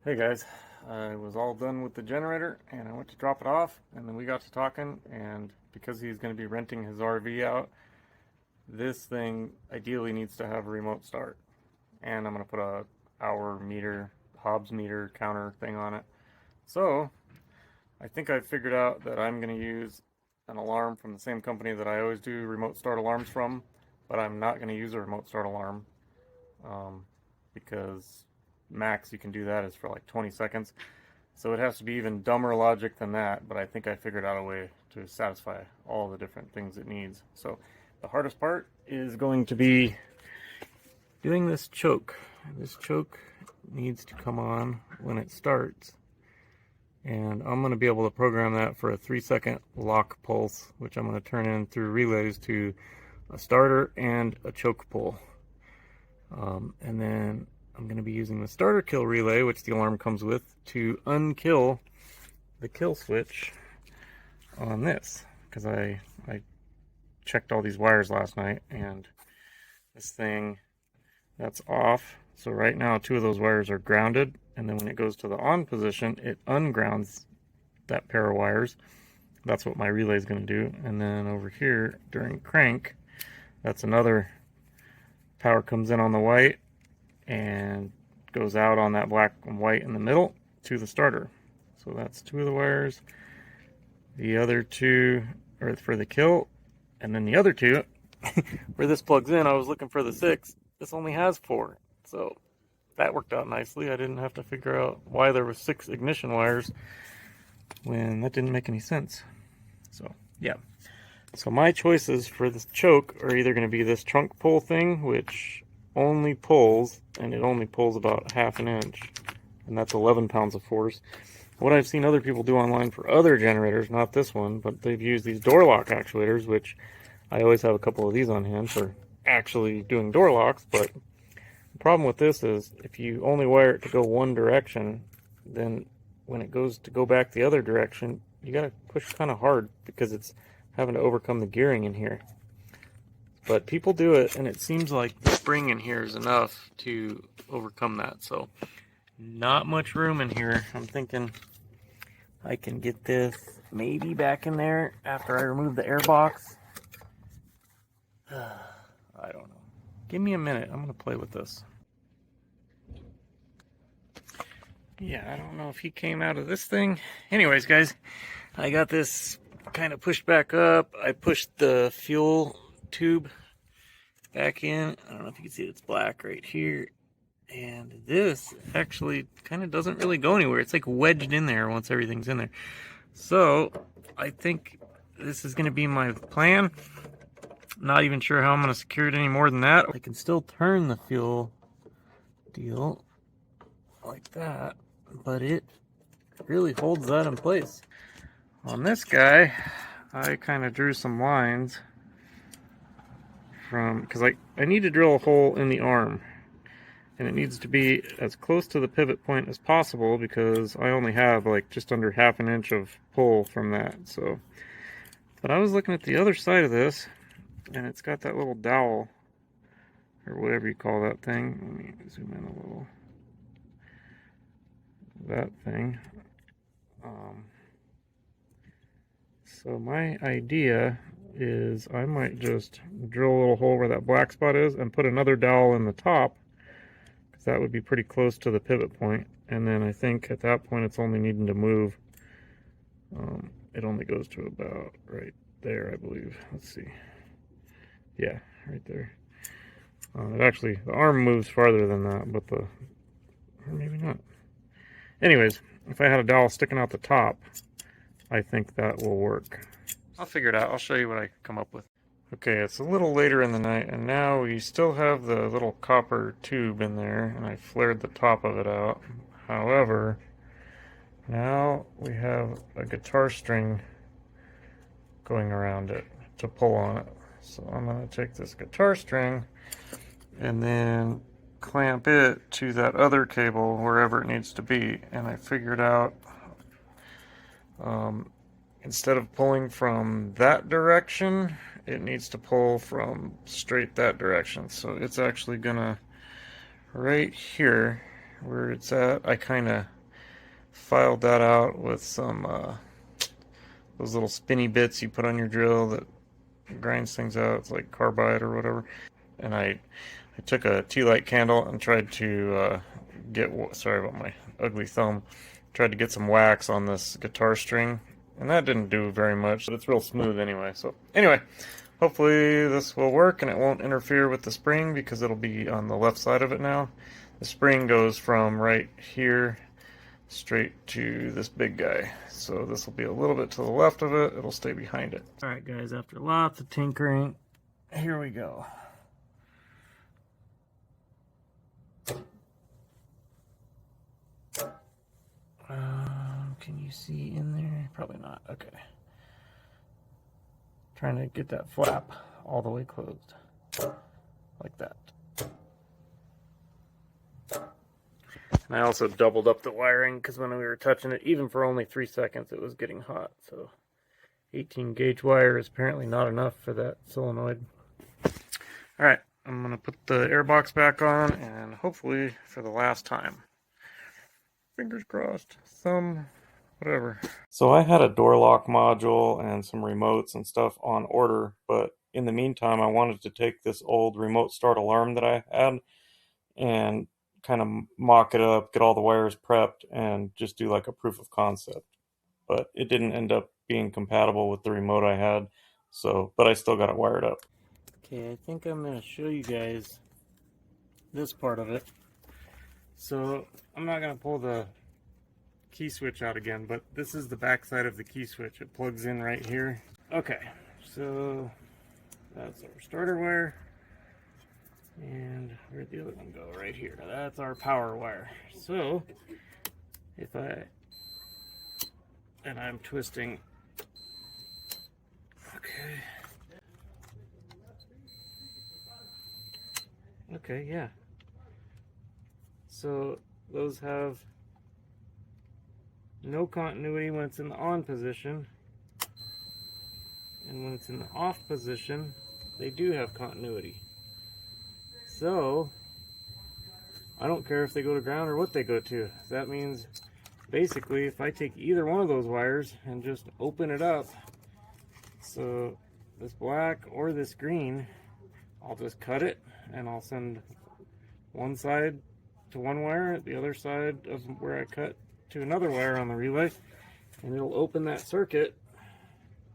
Hey guys, I was all done with the generator and I went to drop it off, and then we got to talking, and because he's going to be renting his RV out, this thing ideally needs to have a remote start. And I'm going to put a hour meter, Hobbs meter counter thing on it. So I think I figured out that I'm going to use an alarm from the same company that I always do remote start alarms from, but I'm not going to use a remote start alarm because max you can do that is for like 20 seconds. So it has to be even dumber logic than that, but I think I figured out a way to satisfy all the different things it needs. So the hardest part is going to be doing this choke. This choke needs to come on when it starts. And I'm going to be able to program that for a 3-second lock pulse, which I'm going to turn in through relays to a starter and a choke pull. And then I'm going to be using the starter kill relay, which the alarm comes with, to unkill the kill switch on this. Because I checked all these wires last night, and this thing, that's off. So right now 2 of those wires are grounded, and then when it goes to the on position, it ungrounds that pair of wires. That's what my relay is going to do. And then over here during crank, that's another power comes in on the white and goes out on that black and white in the middle to the starter. So that's 2 of the wires. The other 2 are for the kill, and then the other 2 where this plugs in. I was looking for the 6. This only has 4, so that worked out nicely. I didn't have to figure out why there were 6 ignition wires when that didn't make any sense. So yeah, so my choices for this choke are either going to be this trunk pull thing, which only pulls, and it only pulls about ½ inch, and that's 11 pounds of force. What I've seen other people do online for other generators, not this one, but they've used these door lock actuators, which I always have a couple of these on hand for actually doing door locks. But the problem with this is if you only wire it to go one direction, then when it goes to go back the other direction, you gotta push kind of hard because it's having to overcome the gearing in here. But people do it, and it seems like the spring in here is enough to overcome that. So not much room in here. I'm thinking I can get this maybe back in there after I remove the air box. I don't know. Give me a minute. I'm going to play with this. Yeah, I don't know if he came out of this thing. Anyways, guys, I got this kind of pushed back up. I pushed the fuel tube back in. I don't know if you can see it. It's black right here. And this actually kind of doesn't really go anywhere. It's like wedged in there once everything's in there. So I think this is going to be my plan. Not even sure how I'm going to secure it any more than that. I can still turn the fuel deal like that, but it really holds that in place. On this guy, I kind of drew some lines from, because I need to drill a hole in the arm, and it needs to be as close to the pivot point as possible because I only have like just under ½ inch of pull from that. So, but I was looking at the other side of this, and it's got that little dowel or whatever you call that thing. Let me zoom in a little. That thing. So my idea is I might just drill a little hole where that black spot is and put another dowel in the top, because that would be pretty close to the pivot point. And then I think at that point it's only needing to move. It only goes to about right there, I believe. Let's see. Yeah, right there. It actually, the arm moves farther than that, but or maybe not. Anyways, if I had a dowel sticking out the top, I think that will work. I'll figure it out. I'll show you what I come up with. Okay, it's a little later in the night, and now we still have the little copper tube in there, and I flared the top of it out. However, now we have a guitar string going around it to pull on it. So I'm going to take this guitar string and then clamp it to that other cable wherever it needs to be. And I figured out instead of pulling from that direction, it needs to pull from straight that direction. So it's actually gonna, right here where it's at, I kind of filed that out with some those little spinny bits you put on your drill that grinds things out. It's like carbide or whatever. And I took a tea light candle and tried to sorry about my ugly thumb, tried to get some wax on this guitar string, and that didn't do very much, but it's real smooth anyway. So anyway, hopefully this will work and it won't interfere with the spring because it'll be on the left side of it now. The spring goes from right here straight to this big guy. So this will be a little bit to the left of it. It'll stay behind it. Alright guys, after lots of tinkering, here we go. Can you see in there? Probably not. Okay. Trying to get that flap all the way closed. Like that. And I also doubled up the wiring because when we were touching it, even for only 3 seconds, it was getting hot. So 18 gauge wire is apparently not enough for that solenoid. Alright, I'm going to put the airbox back on and hopefully for the last time. Fingers crossed. Thumb, whatever. So I had a door lock module and some remotes and stuff on order, but in the meantime I wanted to take this old remote start alarm that I had and kind of mock it up, get all the wires prepped, and just do like a proof of concept. But it didn't end up being compatible with the remote I had, so, but I still got it wired up. Okay, I think I'm going to show you guys this part of it. So I'm not going to pull the key switch out again, but this is the back side of the key switch. It plugs in right here. Okay, so that's our starter wire. And where'd the other one go? Right here. That's our power wire. So if I'm twisting. Okay. Okay, yeah. So those have no continuity when it's in the on position, and when it's in the off position, they do have continuity. So I don't care if they go to ground or what they go to. That means basically if I take either one of those wires and just open it up, so this black or this green, I'll just cut it and I'll send one side to one wire, the other side of where I cut to another wire on the relay, and it'll open that circuit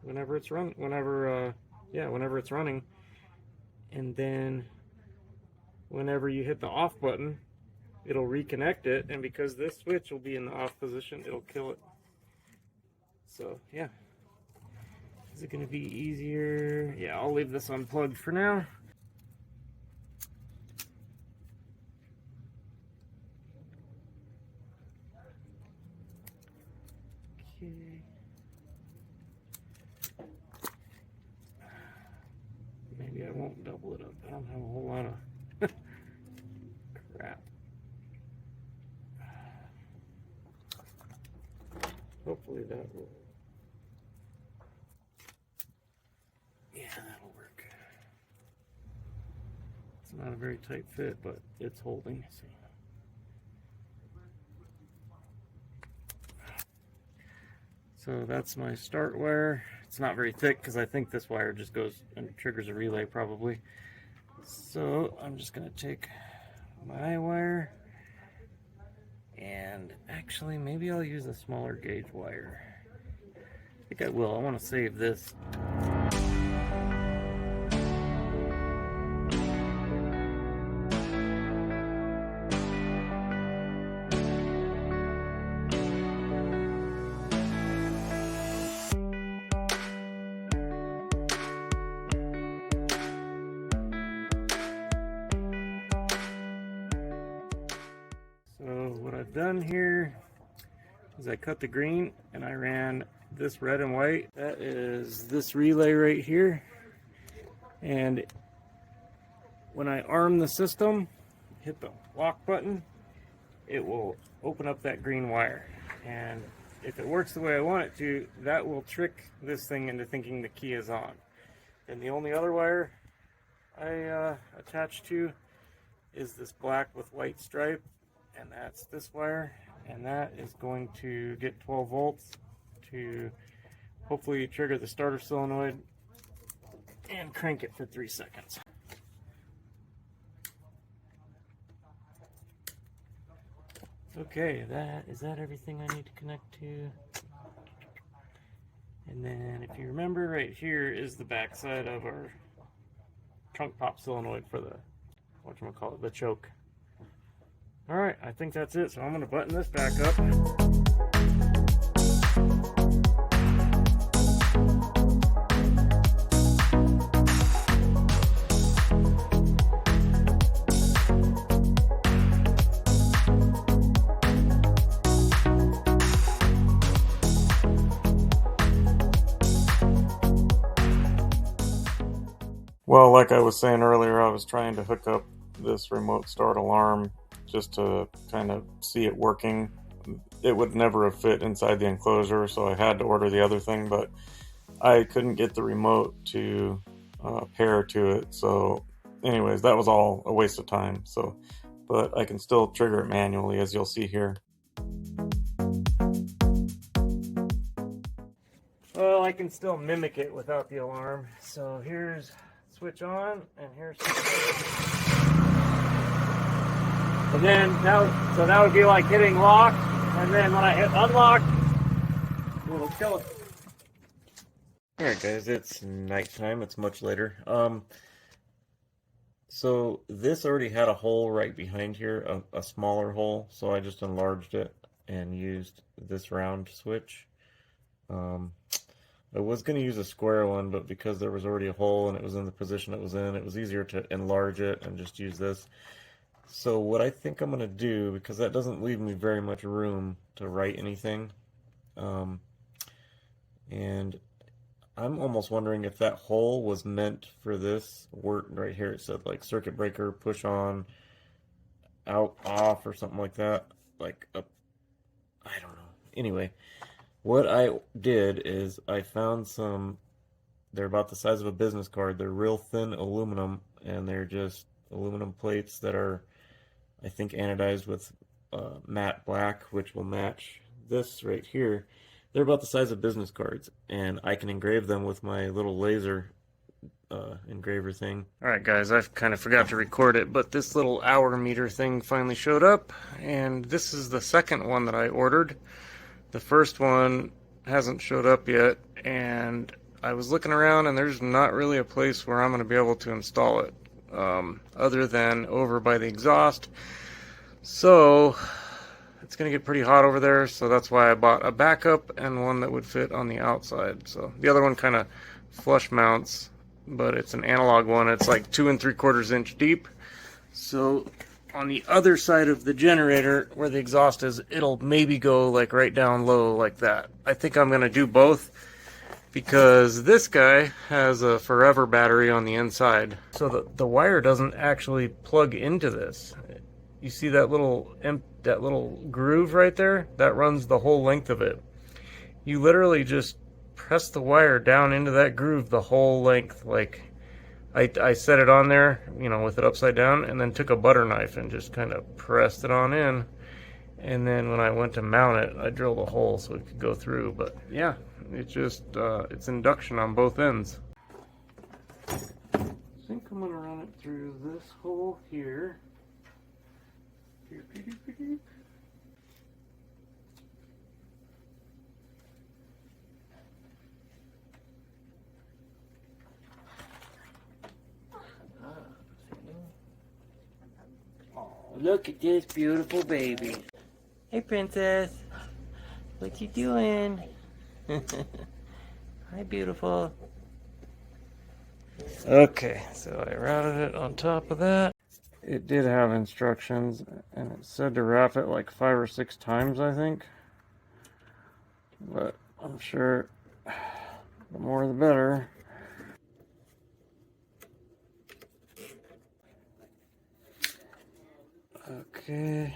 whenever it's whenever it's running. And then whenever you hit the off button, it'll reconnect it, and because this switch will be in the off position, it'll kill it. So yeah, is it going to be easier? Yeah, I'll leave this unplugged for now. Okay. Maybe I won't double it up. I don't have a whole lot of crap. Hopefully that will. Yeah, that'll work. It's not a very tight fit, but it's holding. See. So that's my start wire. It's not very thick because I think this wire just goes and triggers a relay probably. So I'm just going to take my wire, and actually maybe I'll use a smaller gauge wire. I think I will. I want to save this. So what I've done here is I cut the green and I ran this red and white. That is this relay right here. And when I arm the system, hit the lock button, it will open up that green wire. And if it works the way I want it to, that will trick this thing into thinking the key is on. And the only other wire I attached to is this black with white stripe, and that's this wire, and that is just going to get 12 volts to hopefully trigger the starter solenoid and crank it for 3 seconds. Okay, is that everything I need to connect to? And then if you remember, right here is the back side of our trunk pop solenoid for the, whatchamacallit, the choke. Alright, I think that's it, so I'm going to button this back up. Well, like I was saying earlier, I was trying to hook up this remote start alarm just to kind of see it working. It would never have fit inside the enclosure, so I had to order the other thing, but I couldn't get the remote to pair to it. So anyways, that was all a waste of time. So, but I can still trigger it manually, as you'll see here. Well, I can still mimic it without the alarm. So here's switch on, and here's and then now, so that would be like hitting lock, and then when I hit unlock, it'll kill it. Alright guys, it's nighttime, it's much later. So this already had a hole right behind here, a smaller hole, so I just enlarged it and used this round switch. I was going to use a square one, but because there was already a hole and it was in the position it was in, it was easier to enlarge it and just use this. So what I think I'm going to do, because that doesn't leave me very much room to write anything, and I'm almost wondering if that hole was meant for this word right here. It said like circuit breaker, push on, out, off, or something like that. Like, I don't know. Anyway. What I did is I found some, they're about the size of a business card. They're real thin aluminum, and they're just aluminum plates that are, I think, anodized with matte black, which will match this right here. They're about the size of business cards, and I can engrave them with my little laser engraver thing. Alright guys, I kind of forgot to record it, but this little hour meter thing finally showed up, and this is the second one that I ordered. The first one hasn't showed up yet, and I was looking around and there's not really a place where I'm going to be able to install it, other than over by the exhaust. So it's going to get pretty hot over there, so that's why I bought a backup and one that would fit on the outside. So the other one kind of flush mounts, but it's an analog one. It's like 2 3/4 inch deep. So on the other side of the generator where the exhaust is, it'll maybe go like right down low like that. I think I'm going to do both because this guy has a forever battery on the inside. So the wire doesn't actually plug into this. You see that little groove right there? That runs the whole length of it. You literally just press the wire down into that groove the whole length. Like I set it on there, you know, with it upside down, and then took a butter knife and just kind of pressed it on in. And then when I went to mount it, I drilled a hole so it could go through. But yeah, it's just, it's induction on both ends. I think I'm gonna run it through this hole here. Look at this beautiful baby. Hey, princess. What you doing? Hi, beautiful. Okay, so I routed it on top of that. It did have instructions, and it said to wrap it like 5 or 6 times, I think. But I'm sure the more the better. Okay,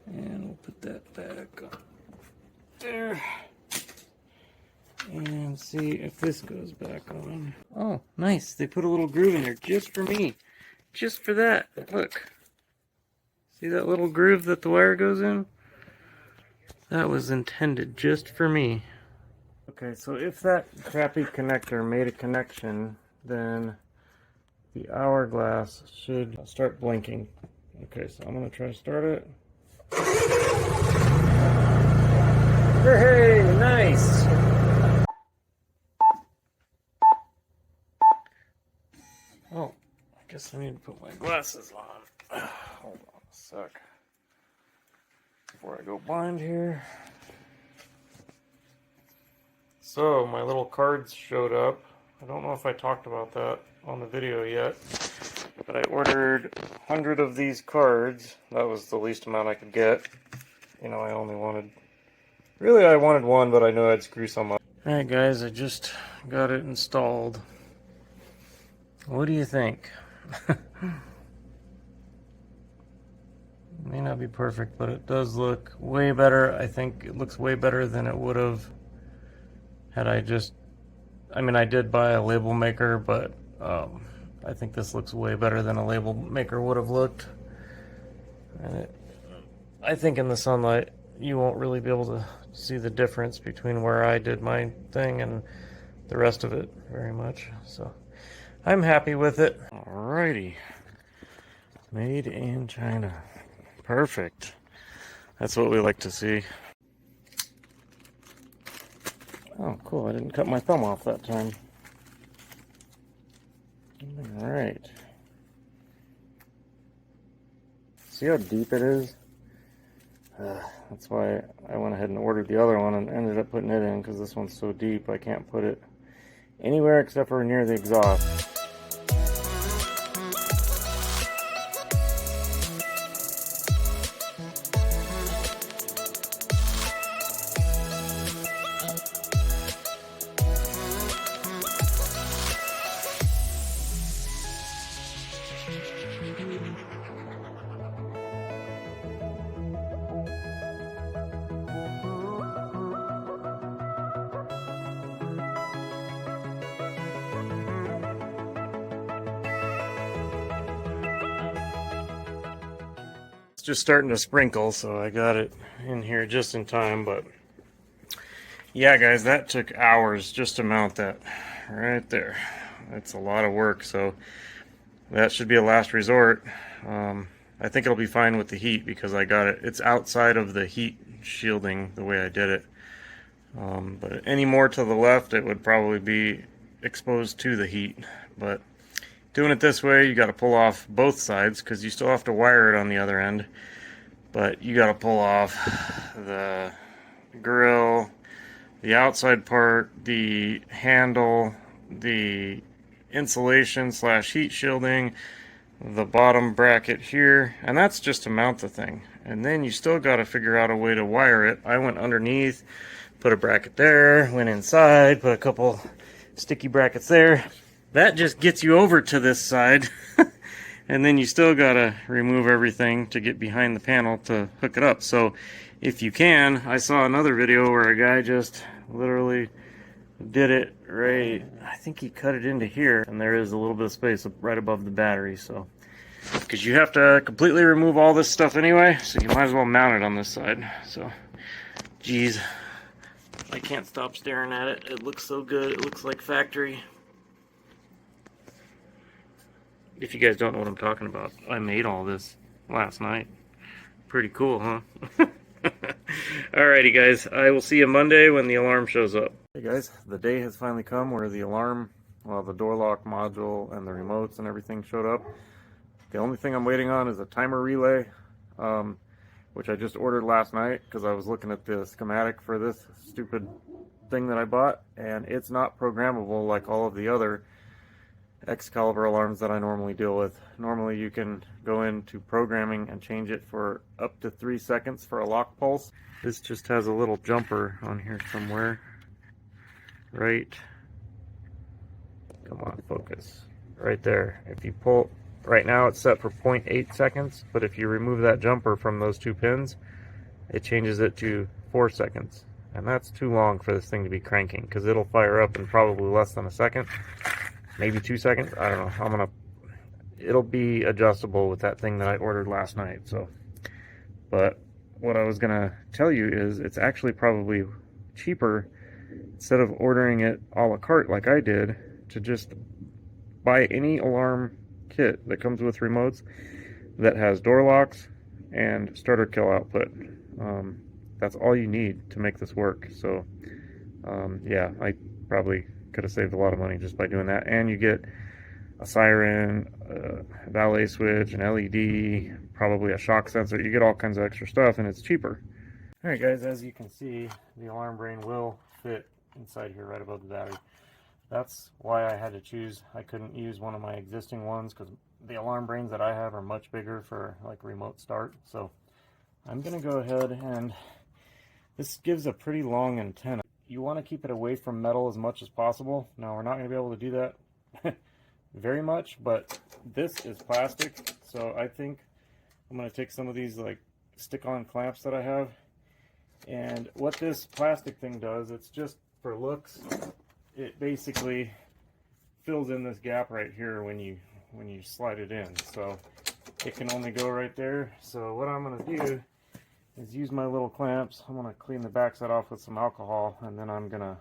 and we'll put that back on there and see if this goes back on. Oh, nice. They put a little groove in there just for me. Just for that. Look. See that little groove that the wire goes in? That was intended just for me. Okay, so if that crappy connector made a connection, then the hourglass should start blinking. Okay, so I'm gonna try to start it. Hey, nice! Oh, I guess I need to put my glasses on. Hold on a sec. Before I go blind here. So, my little cards showed up. I don't know if I talked about that on the video yet, but I ordered 100 of these cards. That was the least amount I could get. You know, I only wanted... Really, I wanted one, but I knew I'd screw some up. Alright guys, I just got it installed. What do you think? May not be perfect, but it does look way better. I think it looks way better than it would have had I just... I mean, I did buy a label maker, but I think this looks way better than a label maker would have looked. And I think in the sunlight, you won't really be able to see the difference between where I did my thing and the rest of it very much. So I'm happy with it. Alrighty. Made in China. Perfect. That's what we like to see. Oh, cool. I didn't cut my thumb off that time. Alright. See how deep it is? That's why I went ahead and ordered the other one and ended up putting it in, because this one's so deep I can't put it anywhere except for near the exhaust. Just starting to sprinkle, so I got it in here just in time. But yeah guys, that took hours just to mount that right there. That's a lot of work, so that should be a last resort. I think it'll be fine with the heat because I got it's outside of the heat shielding the way I did it. But any more to the left, it would probably be exposed to the heat. But doing it this way, you got to pull off both sides because you still have to wire it on the other end. But you got to pull off the grill, the outside part, the handle, the insulation / heat shielding, the bottom bracket here, and that's just to mount the thing. And then you still got to figure out a way to wire it. I went underneath, put a bracket there, went inside, put a couple sticky brackets there. That just gets you over to this side. And then you still gotta remove everything to get behind the panel to hook it up. So if you can, I saw another video where a guy just literally did it right, I think he cut it into here, and there is a little bit of space right above the battery. So because you have to completely remove all this stuff anyway, so you might as well mount it on this side. So geez, I can't stop staring at it. It looks so good. It looks like factory. If you guys don't know what I'm talking about, I made all this last night. Pretty cool, huh? Alrighty guys, I will see you Monday when the alarm shows up. Hey guys, the day has finally come where the alarm, well, the door lock module and the remotes and everything showed up. The only thing I'm waiting on is a timer relay, which I just ordered last night because I was looking at the schematic for this stupid thing that I bought, and it's not programmable like all of the other Excalibur alarms that I normally deal with. Normally you can go into programming and change it for up to 3 seconds for a lock pulse. This just has a little jumper on here somewhere. Right. Come on, focus. Right there. If you pull, right now it's set for 0.8 seconds, but if you remove that jumper from those 2 pins, it changes it to 4 seconds. And that's too long for this thing to be cranking, because it'll fire up in probably less than a second. Maybe 2 seconds. I don't know. It'll be adjustable with that thing that I ordered last night. So, but what I was gonna tell you is it's actually probably cheaper, instead of ordering it a la carte like I did, to just buy any alarm kit that comes with remotes that has door locks and starter kill output. That's all you need to make this work. So yeah, I probably could have saved a lot of money just by doing that. And you get a siren, a valet switch, an LED, probably a shock sensor. You get all kinds of extra stuff, and it's cheaper. All right, guys, as you can see, the alarm brain will fit inside here right above the battery. That's why I had to choose. I couldn't use one of my existing ones because the alarm brains that I have are much bigger for like remote start. So I'm gonna go ahead, and this gives a pretty long antenna. You want to keep it away from metal as much as possible. Now, we're not going to be able to do that very much, but this is plastic, so I think I'm going to take some of these like stick-on clamps that I have, and what this plastic thing does, it's just for looks. It basically fills in this gap right here when you slide it in, so it can only go right there. So what I'm going to do is use my little clamps. I'm going to clean the backside off with some alcohol, and then I'm going to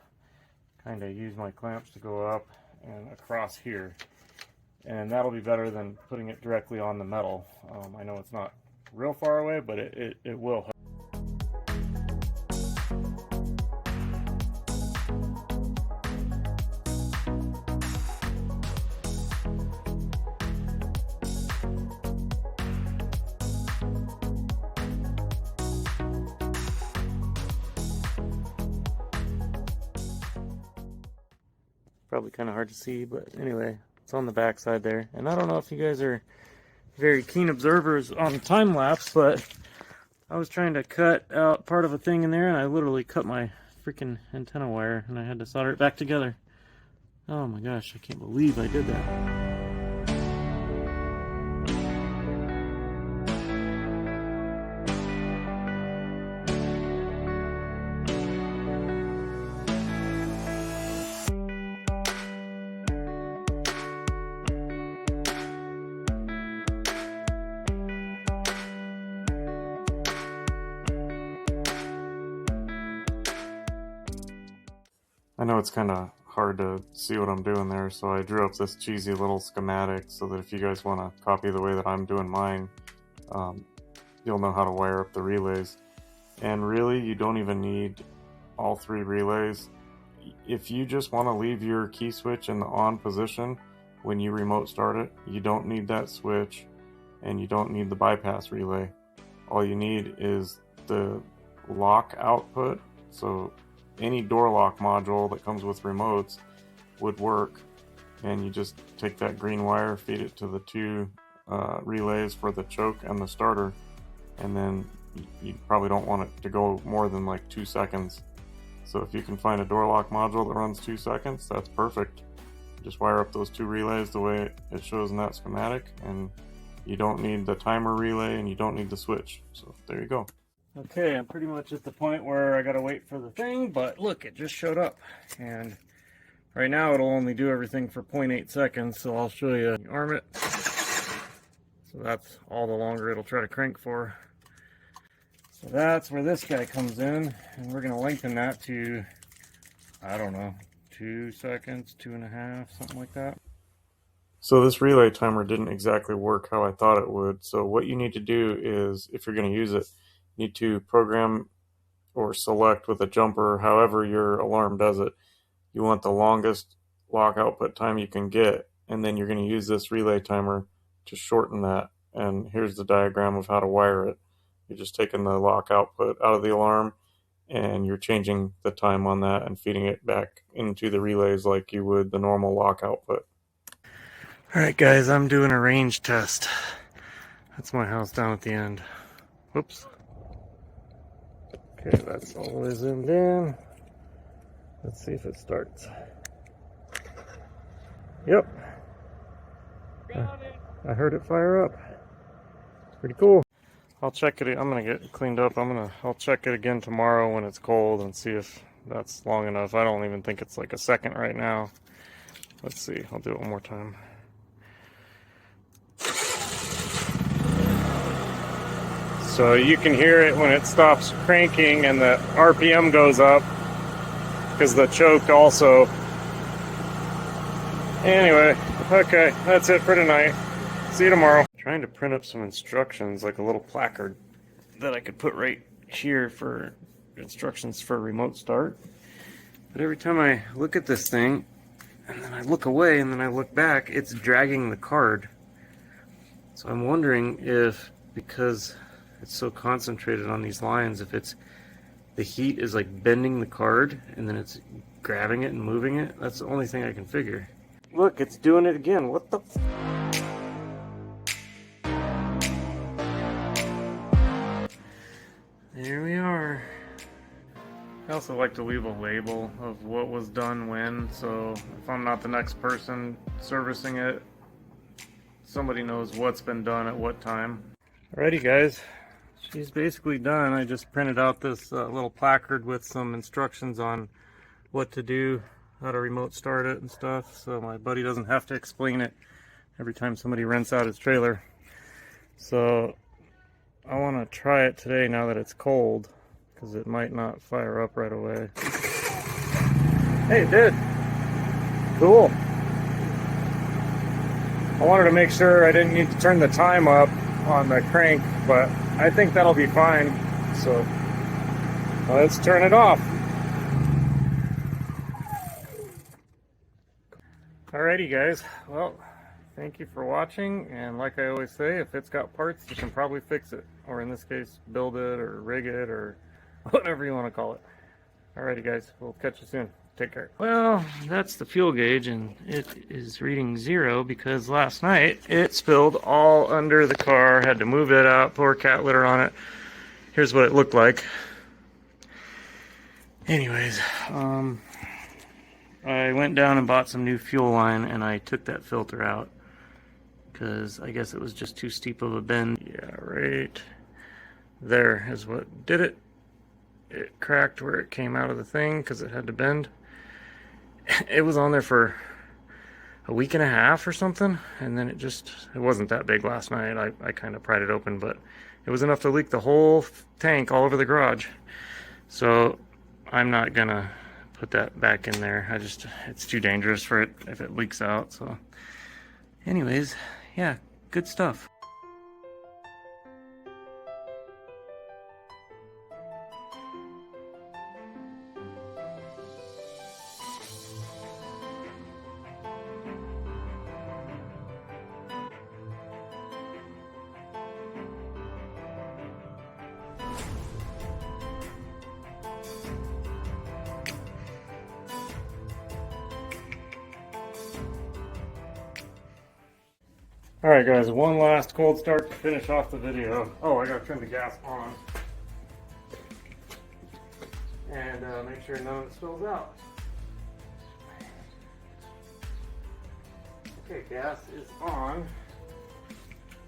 kind of use my clamps to go up and across here, and that'll be better than putting it directly on the metal. I know it's not real far away, but it will help. Probably kind of hard to see, but anyway, it's on the back side there. And I don't know if you guys are very keen observers on time lapse, but I was trying to cut out part of a thing in there, and I literally cut my freaking antenna wire, and I had to solder it back together. Oh my gosh, I can't believe I did that. I know it's kind of hard to see what I'm doing there, so I drew up this cheesy little schematic so that if you guys want to copy the way that I'm doing mine, you'll know how to wire up the relays. And really, you don't even need all three relays. If you just want to leave your key switch in the on position when you remote start it, you don't need that switch, and you don't need the bypass relay. All you need is the lock output. So any door lock module that comes with remotes would work, and you just take that green wire, feed it to the two relays for the choke and the starter, and then you probably don't want it to go more than like 2 seconds. So if you can find a door lock module that runs 2 seconds, that's perfect. Just wire up those two relays the way it shows in that schematic, and you don't need the timer relay, and you don't need the switch. So there you go. Okay, I'm pretty much at the point where I gotta wait for the thing, but look, it just showed up. And right now it'll only do everything for 0.8 seconds, so I'll show you. Arm it. So that's all the longer it'll try to crank for. So that's where this guy comes in, and we're gonna lengthen that to, I don't know, 2 seconds, 2.5, something like that. So this relay timer didn't exactly work how I thought it would. So what you need to do is, if you're gonna use it, you need to program or select with a jumper, however your alarm does it. You want the longest lock output time you can get, and then you're going to use this relay timer to shorten that. And here's the diagram of how to wire it. You're just taking the lock output out of the alarm, and you're changing the time on that and feeding it back into the relays like you would the normal lock output. Alright guys, I'm doing a range test. That's my house down at the end. Whoops. Okay, that's all the way zoomed in. Let's see if it starts. Yep. I heard it fire up. Pretty cool. I'll check it. I'm gonna get it cleaned up. I'll check it again tomorrow when it's cold and see if that's long enough. I don't even think it's like a second right now. Let's see. I'll do it one more time. So you can hear it when it stops cranking and the RPM goes up because the choke also. Anyway, okay, that's it for tonight. See you tomorrow. Trying to print up some instructions, like a little placard that I could put right here for instructions for remote start. But every time I look at this thing, and then I look away, and then I look back, it's dragging the card. So I'm wondering if, because it's so concentrated on these lines, if it's the heat is like bending the card, and then it's grabbing it and moving it. That's the only thing I can figure. Look, it's doing it again. What the f? There we are. I also like to leave a label of what was done when, so if I'm not the next person servicing it, somebody knows what's been done at what time. Alrighty guys, she's basically done. I just printed out this little placard with some instructions on what to do, how to remote start it and stuff, so my buddy doesn't have to explain it every time somebody rents out his trailer. So I want to try it today now that it's cold, because it might not fire up right away. Hey, it did. Cool. I wanted to make sure I didn't need to turn the time up on the crank, but I think that'll be fine. So let's turn it off. Alrighty guys, well, thank you for watching, and like I always say, if it's got parts, you can probably fix it, or in this case, build it or rig it or whatever you want to call it. Alrighty guys, we'll catch you soon. Take care. Well, that's the fuel gauge, and it is reading 0 because last night it spilled all under the car. Had to move it out, pour cat litter on it. Here's what it looked like. Anyways, I went down and bought some new fuel line, and I took that filter out because I guess it was just too steep of a bend. Yeah, right there is what did it. It cracked where it came out of the thing because it had to bend. It was on there for a week and a half or something, and then it wasn't that big last night. I kind of pried it open, but it was enough to leak the whole tank all over the garage. So I'm not gonna put that back in there. It's too dangerous for it if it leaks out. So anyways, yeah, good stuff. Alright guys, one last cold start to finish off the video. Oh, I gotta turn the gas on. And make sure none of it spills out. Okay, gas is on.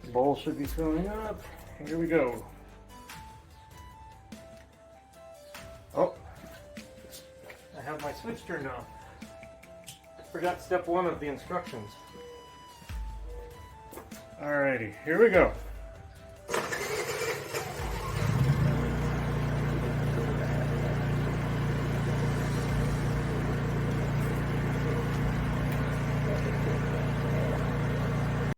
The bowl should be filling up. Here we go. Oh, I have my switch turned on. Forgot step 1 of the instructions. Alrighty, here we go.